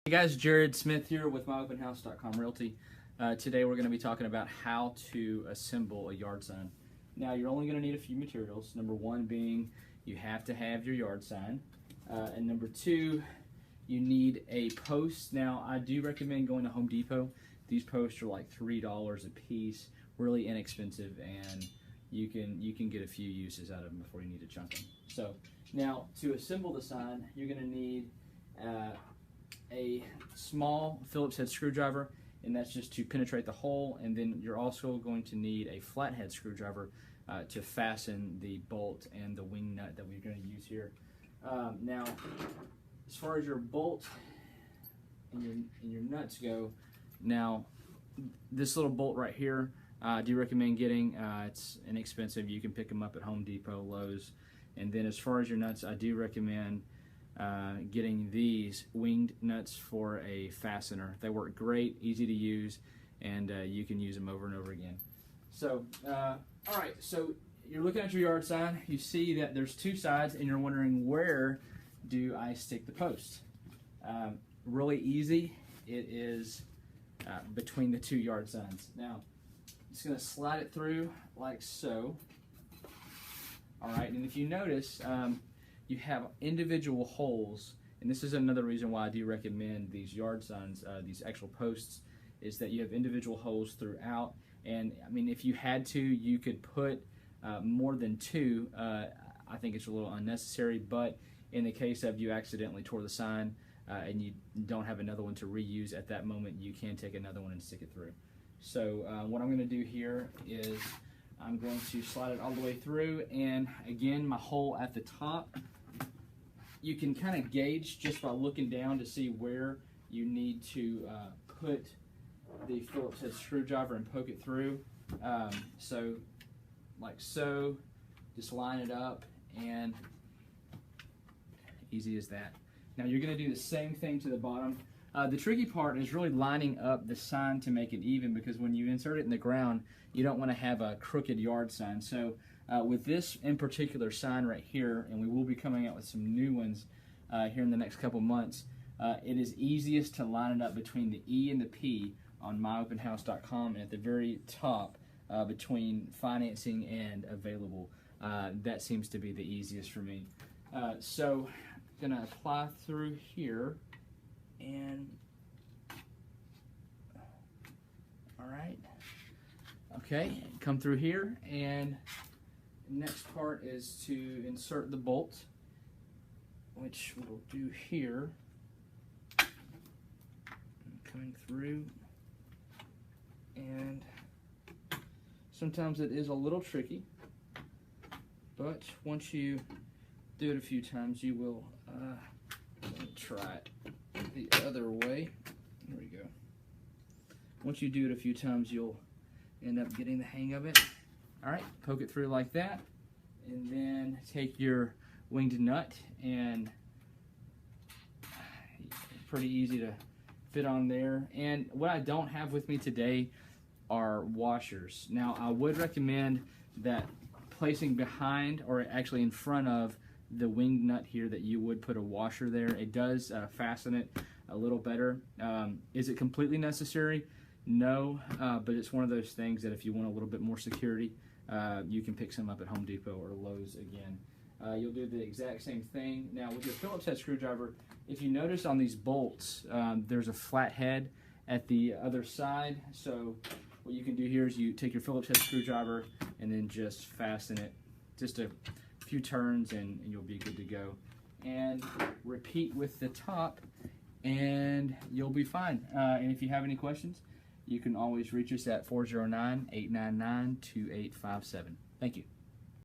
Hey guys, Jared Smith here with MyOpenHouse.com Realty. Today we're going to be talking about how to assemble a yard sign. Now you're only going to need a few materials. Number one being you have to have your yard sign. And number two, you need a post. Now I do recommend going to Home Depot. These posts are like $3 a piece, really inexpensive, and you can get a few uses out of them before you need to chunk them. So now to assemble the sign, you're going to need a small Phillips head screwdriver, and that's just to penetrate the hole, and then you're also going to need a flathead screwdriver to fasten the bolt and the wing nut that we're going to use here. Now, as far as your bolt and your nuts go, now this little bolt right here, I do recommend getting. It's inexpensive. You can pick them up at Home Depot, Lowe's. And then as far as your nuts, I do recommend getting these winged nuts for a fastener. They work great, easy to use, and you can use them over and over again. So, all right, so you're looking at your yard sign. You see that there's two sides, and you're wondering, where do I stick the post? Really easy. It is between the two yard signs. Now, I'm just going to slide it through like so. All right, and if you notice, you have individual holes, and this is another reason why I do recommend these yard signs, these actual posts, is that you have individual holes throughout. And I mean, if you had to, you could put more than two. I think it's a little unnecessary, but in the case of you accidentally tore the sign and you don't have another one to reuse at that moment, you can take another one and stick it through. So what I'm going to do here is I'm going to slide it all the way through, and again, my hole at the top, you can kind of gauge just by looking down to see where you need to put the Phillips head screwdriver and poke it through. So, like so, just line it up, and easy as that. Now you're going to do the same thing to the bottom. The tricky part is really lining up the sign to make it even, because when you insert it in the ground, you don't want to have a crooked yard sign. So with this in particular sign right here, and we will be coming out with some new ones here in the next couple months, it is easiest to line it up between the E and the P on MyOpenHouse.com, and at the very top between financing and available. That seems to be the easiest for me. So I'm going to apply through here. And all right, okay, come through here, and the next part is to insert the bolt, which we'll do here. Coming through, and sometimes it is a little tricky, but once you do it a few times, you will. Let me try it the other way. There we go. Once you do it a few times, you'll end up getting the hang of it. All right, poke it through like that, and then take your winged nut, and pretty easy to fit on there. And what I don't have with me today are washers. Now, I would recommend that placing behind, or actually in front of, the winged nut here, that you would put a washer there. It does fasten it a little better. Is it completely necessary? No, but it's one of those things that if you want a little bit more security, you can pick some up at Home Depot or Lowe's again. You'll do the exact same thing. Now with your Phillips head screwdriver, if you notice on these bolts, there's a flat head at the other side. So what you can do here is you take your Phillips head screwdriver and then just fasten it just a few turns, and you'll be good to go. And repeat with the top, and you'll be fine. And if you have any questions, you can always reach us at 409-899-2857. Thank you.